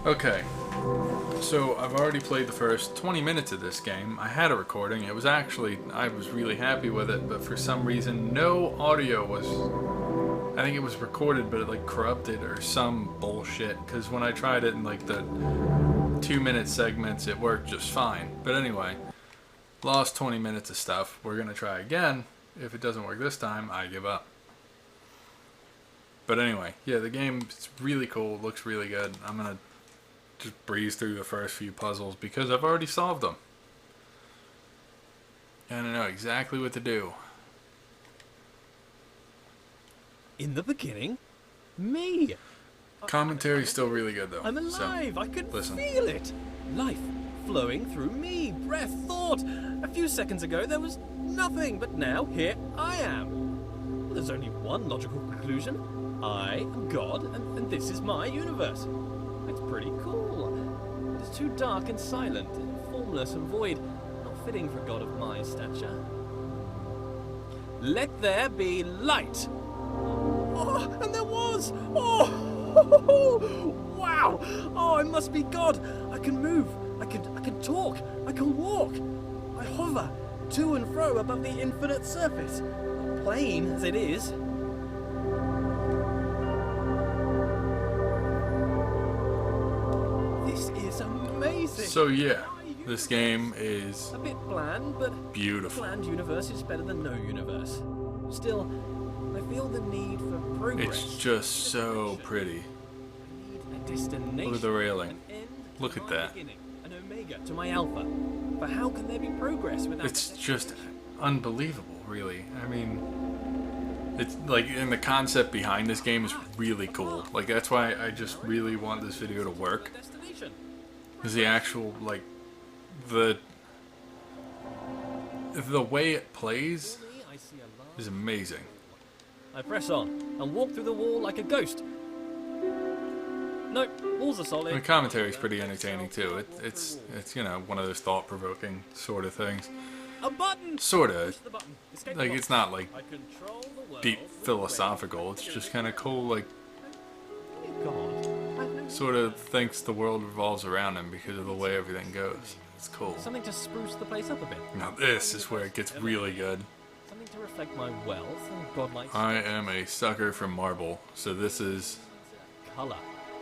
Okay, so I've already played the first 20 minutes of this game. I had a recording. It was actually, I was really happy with it, but for some reason no audio was, I think it was recorded but it like corrupted or some bullshit, because when I tried it in like the 2-minute segments it worked just fine. But anyway, lost 20 minutes of stuff. We're gonna try again. If it doesn't work this time, I give up. But anyway, yeah, the game's really cool, looks really good. I'm gonna just breeze through the first few puzzles because I've already solved them. And I know exactly what to do. In the beginning, me. Commentary's still really good though. I'm alive. So, I can listen. feel it. Life flowing through me. Breath, thought. A few seconds ago there was nothing, but now here I am. Well, there's only one logical conclusion. I am God, and this is my universe. It's pretty cool. It's too dark and silent, formless and void, not fitting for a god of my stature. Let there be light. Oh, and there was. Oh, wow. Oh, I must be God. I can move. I can talk. I can walk. I hover to and fro above the infinite surface, plain as it is. This is amazing. So yeah, this game is a bit bland, but beautiful. Bland universe is better than no universe. Still, I feel the need for progress. It's just so pretty. I need a destination. Look at the railing. An end Look to at my that. beginning, an omega to my alpha. But how can there be progress without? It's just unbelievable, really. I mean, it's like, and the concept behind this game is really cool. Like, that's why I just really want this video to work. Is the actual, like, the way it plays is amazing. I press on and walk through the wall like a ghost. Nope, walls are solid. The commentary is pretty entertaining too. It's you know, one of those thought-provoking sort of things. A button. Sorta. The button. Escape Like, the it's box. not like I control the world. deep philosophical. It's just kind of cool. Like, God. sort of thinks the world revolves around him because of the way everything goes. It's cool. Something to spruce the place up a bit. Now this is where it gets really good. Something to reflect my wealth and godlike I am a sucker for marble, so this is color.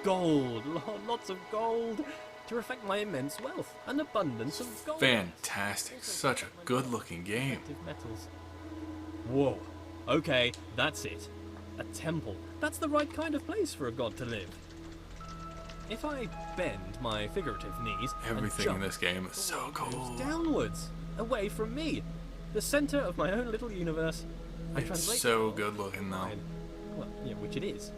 Gold. Lots of gold. To reflect my immense wealth. An abundance of gold. fantastic. Such a good-looking game. Metals. Whoa. Okay, that's it. A temple. That's the right kind of place for a god to live. If I bend my figurative knees Everything and in this game is so jump cool. downwards, away from me, the center of my own little universe, I It's translate so good-looking though. mine. Well, yeah, which it is.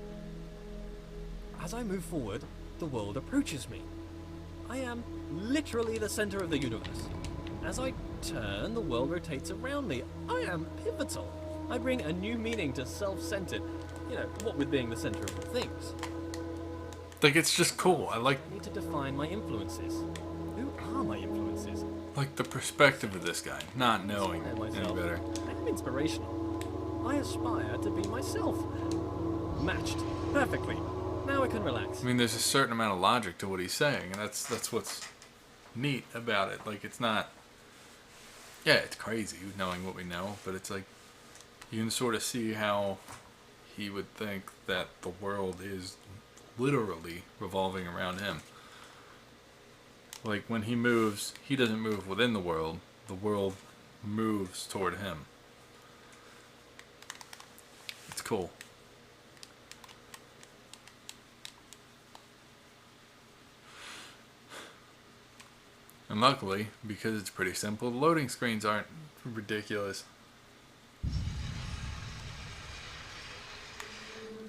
As I move forward, the world approaches me. I am literally the center of the universe. As I turn, the world rotates around me. I am pivotal. I bring a new meaning to self-centered. You know, what with being the center of all things. Like, it's just cool. I like I need to define my influences. Who are my influences? the perspective of this guy, not knowing I any myself. better. I am inspirational. I aspire to be myself. Matched perfectly. Now I can relax. I mean, there's a certain amount of logic to what he's saying, and that's what's neat about it. Like, it's not, yeah, it's crazy knowing what we know, but it's like, you can sort of see how he would think that the world is literally revolving around him. Like, when he moves, he doesn't move within the world moves toward him. It's cool. And luckily, because it's pretty simple, the loading screens aren't ridiculous.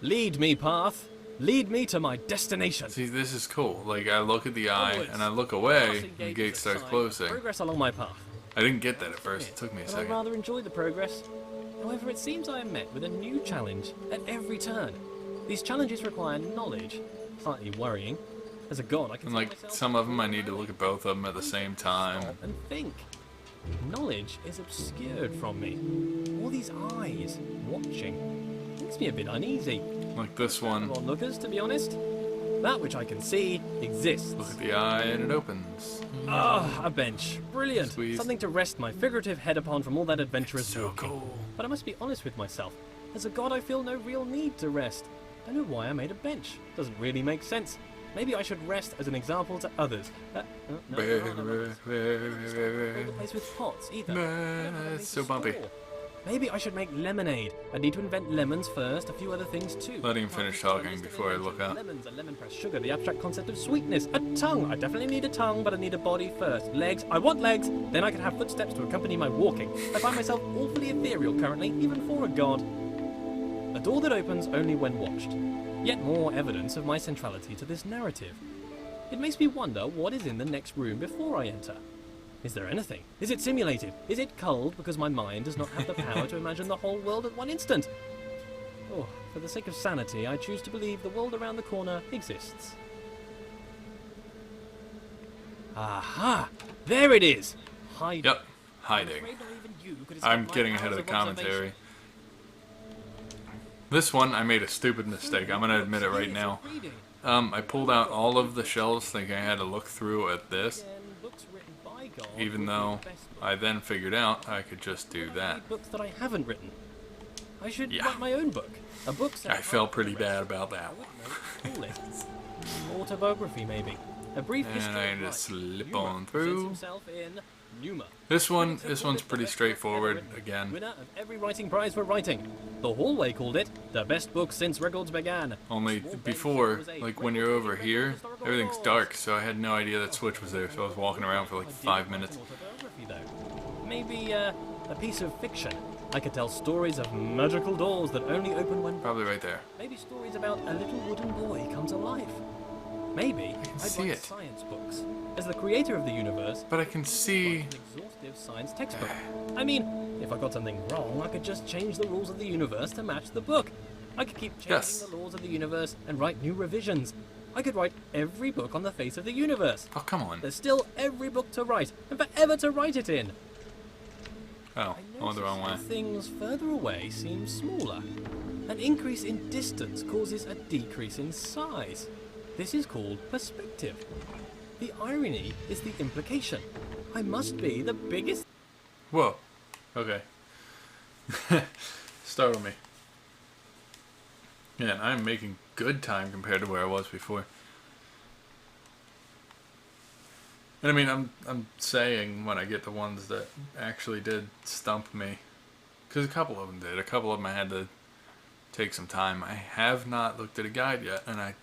Lead me, path. Lead me to my destination. See, this is cool. Like, I look at the eye, Onwards. and I look away, Passing and the gate gate is a starts sign. closing. Progress along my path. I didn't get that at first. It took me a But I'd second. rather enjoy the progress. However, it seems I am met with a new challenge at every turn. These challenges require knowledge. Slightly worrying. As a god, I can And, like, some of them I need to look at both of them at the same time. and think. Knowledge is obscured from me. All these eyes watching makes me a bit uneasy. Like this one. Onlookers, to be honest. That which I can see exists. Look at the eye and it opens. Ah, a bench. Brilliant. Squeeze. Something to rest my figurative head upon from all that adventurous So walking. cool. But I must be honest with myself. As a god, I feel no real need to rest. Don't know why I made a bench. Doesn't really make sense. Maybe I should rest as an example to others. No, not the place with pots either. It's so bumpy. Maybe I should make lemonade. I need to invent lemons first, a few other things too. Let him finish talking before I look up. Lemons, a lemon pressed sugar, the abstract concept of sweetness, a tongue. I definitely need a tongue, but I need a body first. Legs, I want legs. Then I can have footsteps to accompany my walking. I find myself awfully ethereal currently, even for a god. A door that opens only when watched. Yet more evidence of my centrality to this narrative. It makes me wonder what is in the next room before I enter. Is there anything? Is it simulated? Is it culled because my mind does not have the power to imagine the whole world at one instant? Oh, for the sake of sanity, I choose to believe the world around the corner exists. Aha! There it is! Hiding. Yep, hiding. I'm getting ahead of the commentary. This one, I made a stupid mistake. I'm gonna admit it right now. I pulled out all of the shelves thinking I had to look through at this, even though I then figured out I could just do that. Books that I haven't written. I should write my own book. A book set I felt pretty bad about that one. Call it autobiography, maybe. A brief history. And I just slip on through. Himself in Pneuma. This one's pretty straightforward again. Winner of every writing prize for writing. The Hallway called it the best book since records began. Only before, like when you're over here, everything's dark, so I had no idea that switch was there, so I was walking around for like 5 minutes. Maybe a piece of fiction. I could tell stories of magical doors that only open when... Probably right there. Maybe stories about a little wooden boy come to life. Maybe I'd write it. science books. As the creator of the universe, But I can see... an exhaustive science textbook. I mean, if I got something wrong, I could just change the rules of the universe to match the book. I could keep changing the laws of the universe and write new revisions. I could write every book on the face of the universe. Oh, come on. There's still every book to write, and forever to write it in. Oh, I went the wrong way. Things further away seem smaller. An increase in distance causes a decrease in size. This is called perspective. The irony is the implication. I must be the biggest... Whoa. Okay. Startled me. Yeah, and I'm making good time compared to where I was before. And I mean, I'm saying when I get the ones that actually did stump me, because a couple of them did. A couple of them I had to take some time. I have not looked at a guide yet, and I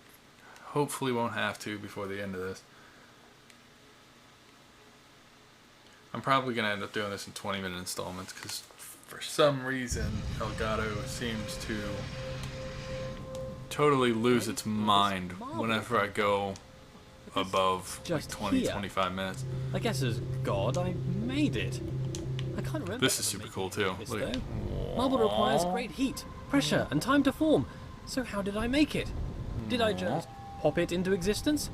hopefully won't have to before the end of this. I'm probably going to end up doing this in 20-minute installments, because for some reason Elgato seems to totally lose its mind whenever I go above like 20-25 minutes. I guess as God, I made it. I can't remember. This is super cool too. Look. Marble requires great heat, pressure, and time to form. So how did I make it? Did I just pop it into existence?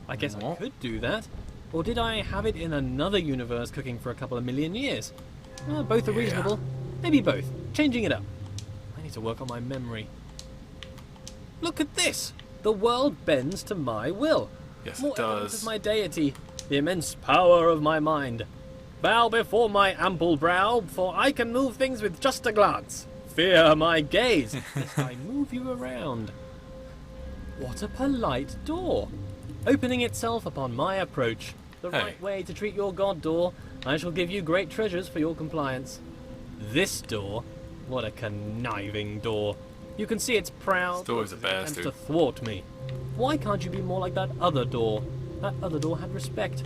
I guess I could do that. Or did I have it in another universe cooking for a couple of million years? Both are reasonable. Maybe both. Changing it up. I need to work on my memory. Look at this! The world bends to my will. Yes, More it evidence does. of my deity, the immense power of my mind. Bow before my ample brow, for I can move things with just a glance. Fear my gaze, lest I move you around. What a polite door. Opening itself upon my approach. The right way to treat your god, door. I shall give you great treasures for your compliance. This door? What a conniving door. You can see it's proud. This door's a attempts bastard. to thwart me. Why can't you be more like that other door? That other door had respect.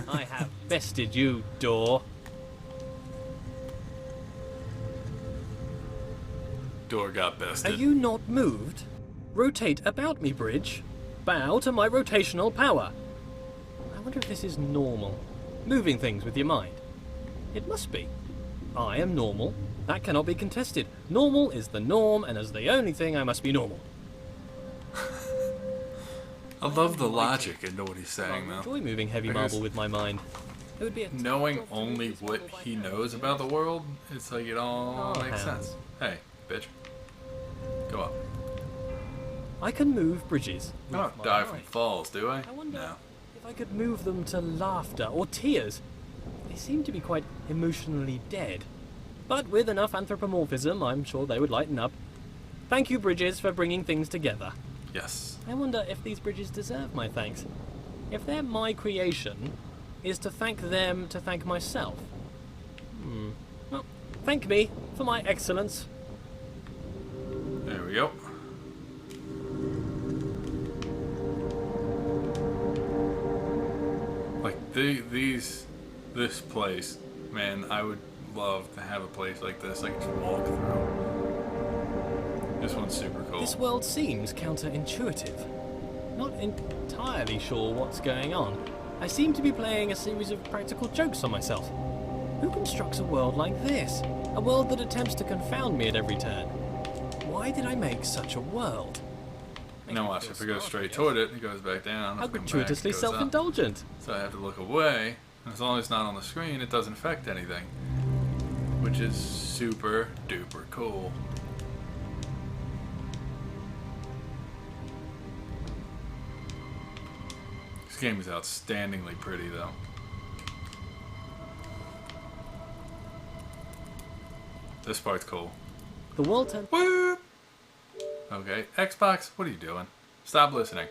I have bested you, door. Door got bested. Are you not moved? Rotate about me, bridge. Bow to my rotational power. I wonder if this is normal. Moving things with your mind. It must be. I am normal. That cannot be contested. Normal is the norm, and as the only thing, I must be normal. I love the logic into what he's saying, I though. enjoy moving heavy marble with my mind. It would be a Knowing only what he knows about the world, it's like it all Oh, makes hounds. sense. Hey, bitch. Go up. I can move bridges. I don't die from falls, do I? I wonder No. if I could move them to laughter or tears. They seem to be quite emotionally dead. But with enough anthropomorphism, I'm sure they would lighten up. Thank you, bridges, for bringing things together. Yes. I wonder if these bridges deserve my thanks. If they're my creation, is to thank them to thank myself? Well, thank me for my excellence. There we go. Like this place, man, I would love to have a place like this I can just walk through. This one's super cool. This world seems counterintuitive. Not entirely sure what's going on. I seem to be playing a series of practical jokes on myself. Who constructs a world like this? A world that attempts to confound me at every turn. Why did I make such a world? Now watch, if we go straight toward it, it goes back down. How If we come back, gratuitously it goes up. self-indulgent. So I have to look away. And as long as it's not on the screen, it doesn't affect anything. Which is super duper cool. This game is outstandingly pretty, though. This part's cool. The world turns... Woo! Okay, Xbox, what are you doing? Stop listening.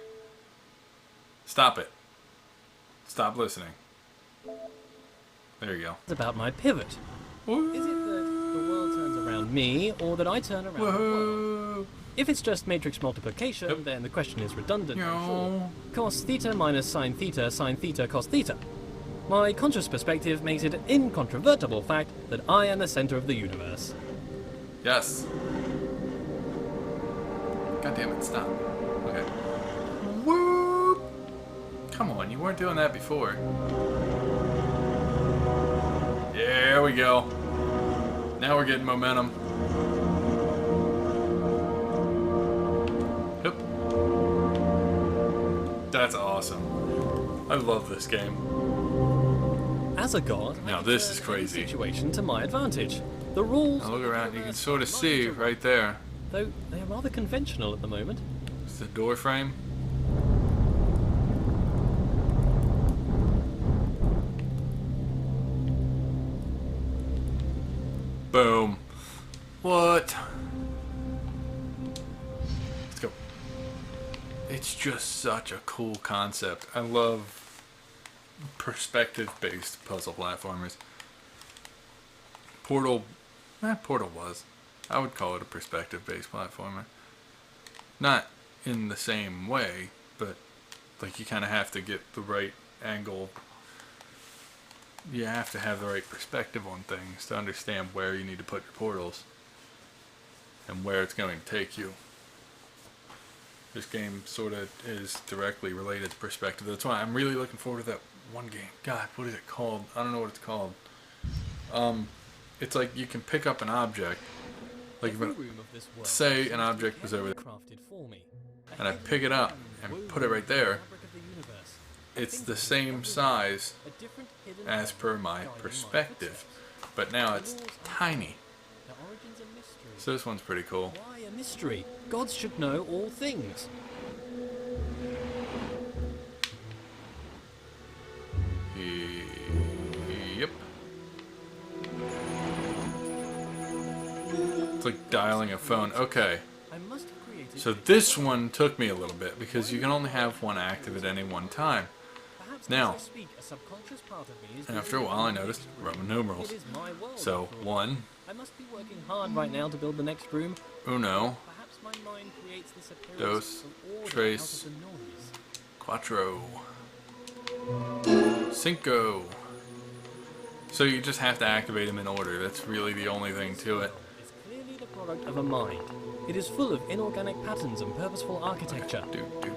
Stop it. Stop listening. There you go. about my pivot. Woo! Is it that the world turns around me, or that I turn around the world? Woohoo! If it's just matrix multiplication, Yep. then the question is redundant, I'm Yo. sure. Cos theta minus sine theta cos theta. My conscious perspective makes it an incontrovertible fact that I am the center of the universe. Yes. God damn it, stop. Okay. Whoop! Come on, you weren't doing that before. There we go. Now we're getting momentum. Yep. That's awesome. I love this game. As a god, Now I this turn is any crazy. situation to my advantage. The rules. Now look of the around, you can universe sort of are see mine to right there. Though they are rather conventional at the moment. It's the door frame. Boom. What? Let's go. It's just such a cool concept. I love perspective-based puzzle platformers. Portal was. I would call it a perspective-based platformer. Not in the same way, but like you kind of have to get the right angle. You have to have the right perspective on things to understand where you need to put your portals and where it's going to take you. This game sort of is directly related to perspective. That's why I'm really looking forward to that one game. God, what is it called? I don't know what it's called. It's like you can pick up an object. Like if say an object was over there, and I pick it up and put it right there, it's the same size as per my perspective, but now it's tiny. So this one's pretty cool. Why a mystery? Gods should know all things. Yep. It's like dialing a phone. Okay. I must have created So this one took me a little bit because you can only have one active at any one time. Perhaps Now, as I speak, a subconscious part of me is after a while I noticed Roman numerals. It is my world, So after all. 1, I must be working hard right now to build the next room. uno, Perhaps my mind creates this appearance dos, of order tres, out of the noise. cuatro, cinco. So you just have to activate them in order. That's really the only thing to it. It's clearly the product of a mind. It is full of inorganic patterns and purposeful architecture.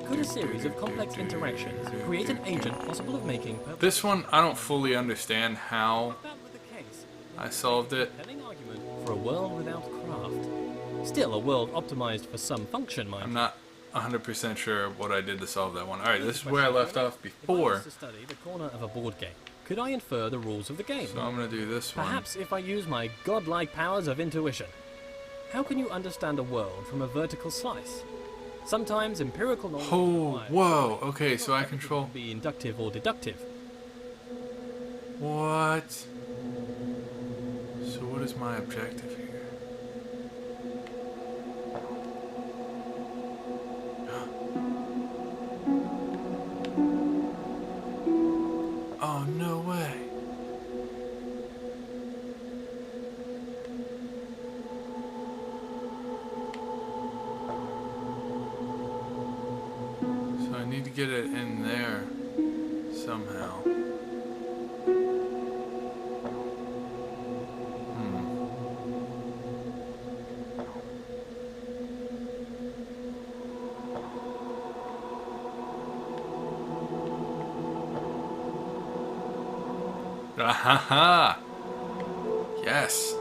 Could a series of complex interactions create an agent possible of making purpose? This one, I don't fully understand how If that were the case, I solved it. compelling argument for a world without craft. Still a world optimized for some function, mind I'm you. not 100% sure what I did to solve that one. Alright, this is where I left off If I before. was to study the corner of a board game, could I infer the rules of the game? So I'm going to do this one. Perhaps if I use my godlike powers of intuition. How can you understand a world from a vertical slice? Sometimes empirical knowledge. Oh, requires whoa. knowledge. Okay, Not so I everything control. can be inductive or deductive. What? So what is my objective here? Oh, no way. So I need to get it in there somehow. Ahaha! Yes!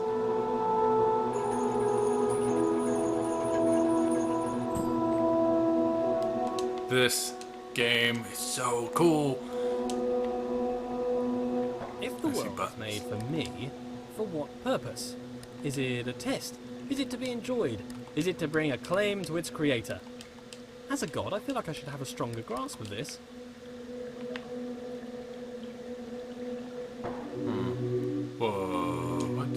This game is so cool! If the I see world was buttons. made for me, for what purpose? Is it a test? Is it to be enjoyed? Is it to bring acclaim to its creator? As a god, I feel like I should have a stronger grasp of this. Whoa, what?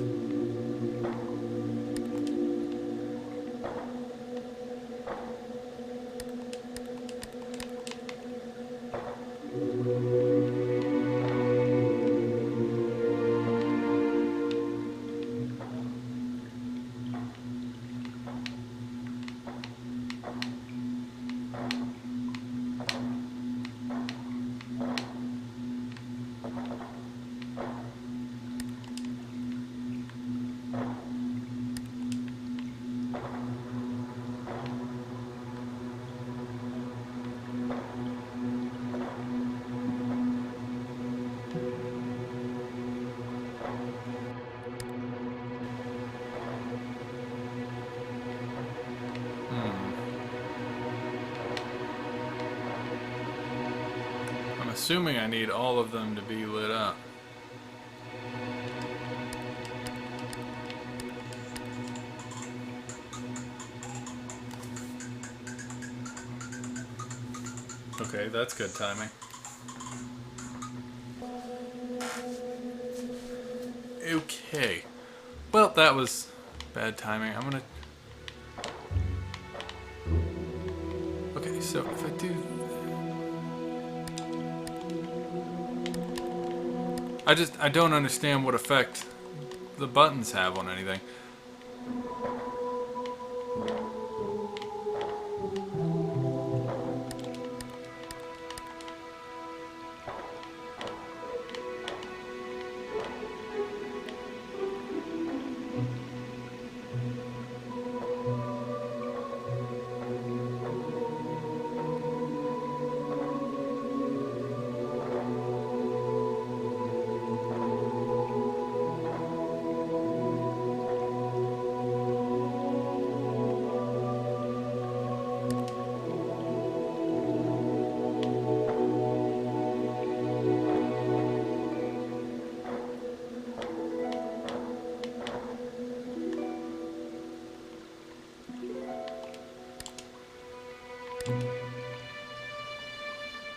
I'm assuming I need all of them to be lit up. Okay, that's good timing. Okay. Well, that was bad timing. I'm gonna... Okay, so if I do... I don't understand what effect the buttons have on anything.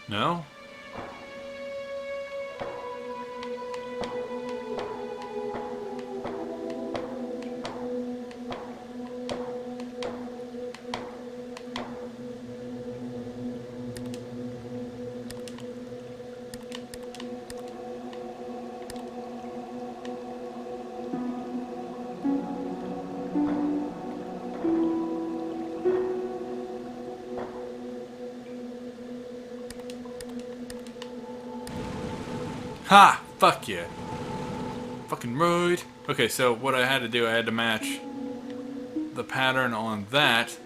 No? Ha! Fuck yeah. Fucking roid. Okay, so what I had to do, I had to match the pattern on that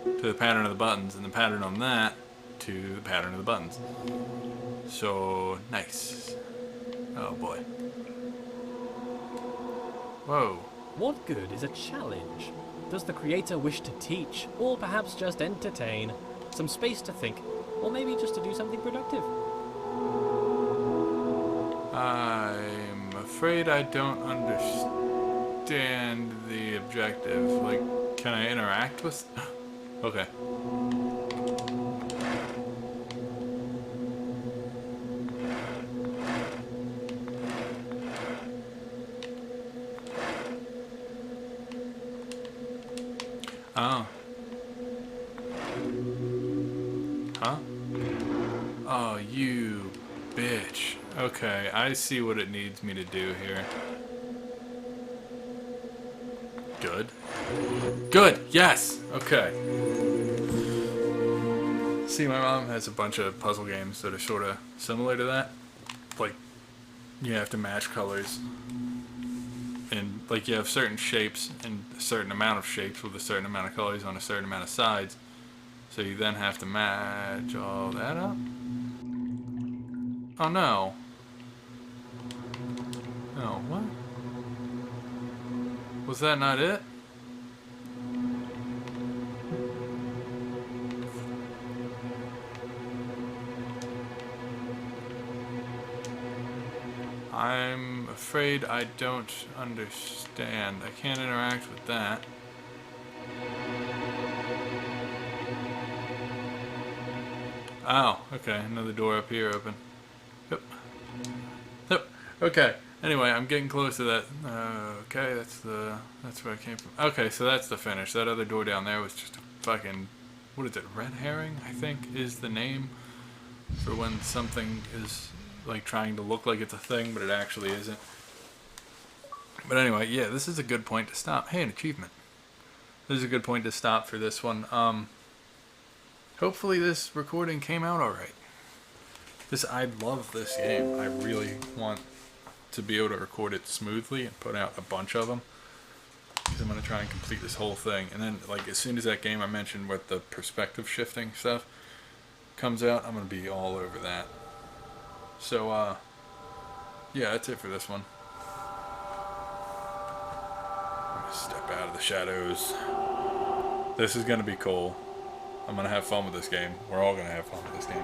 to the pattern of the buttons, and the pattern on that to the pattern of the buttons. So, nice. Oh boy. Whoa. What good is a challenge? Does the creator wish to teach, or perhaps just entertain? Some space to think, or maybe just to do something productive? I'm afraid I don't understand the objective. Like, can I interact with... Okay. Huh? Oh, you bitch. Okay, I see what it needs me to do here. Good. Good! Yes! Okay. See, my mom has a bunch of puzzle games that are sort of similar to that. Like, you have to match colors. And, like, you have certain shapes and a certain amount of shapes with a certain amount of colors on a certain amount of sides. So you then have to match all that up. Oh, no. Oh, what? Was that not it? I'm afraid I don't understand. I can't interact with that. Oh, okay. Another door up here open. Yep. Yep. Okay. Anyway, I'm getting close to that. Okay, that's where I came from. Okay, so that's the finish. That other door down there was just a fucking, what is it? Red herring, I think, is the name for when something is like trying to look like it's a thing, but it actually isn't. But anyway, yeah, this is a good point to stop. Hey, an achievement. This is a good point to stop for this one. Hopefully this recording came out alright. I love this game. I really want to be able to record it smoothly and put out a bunch of them. Because I'm going to try and complete this whole thing. And then, like, as soon as that game I mentioned with the perspective shifting stuff comes out, I'm going to be all over that. So, yeah, that's it for this one. I'm going to step out of the shadows. This is going to be cool. I'm going to have fun with this game. We're all going to have fun with this game.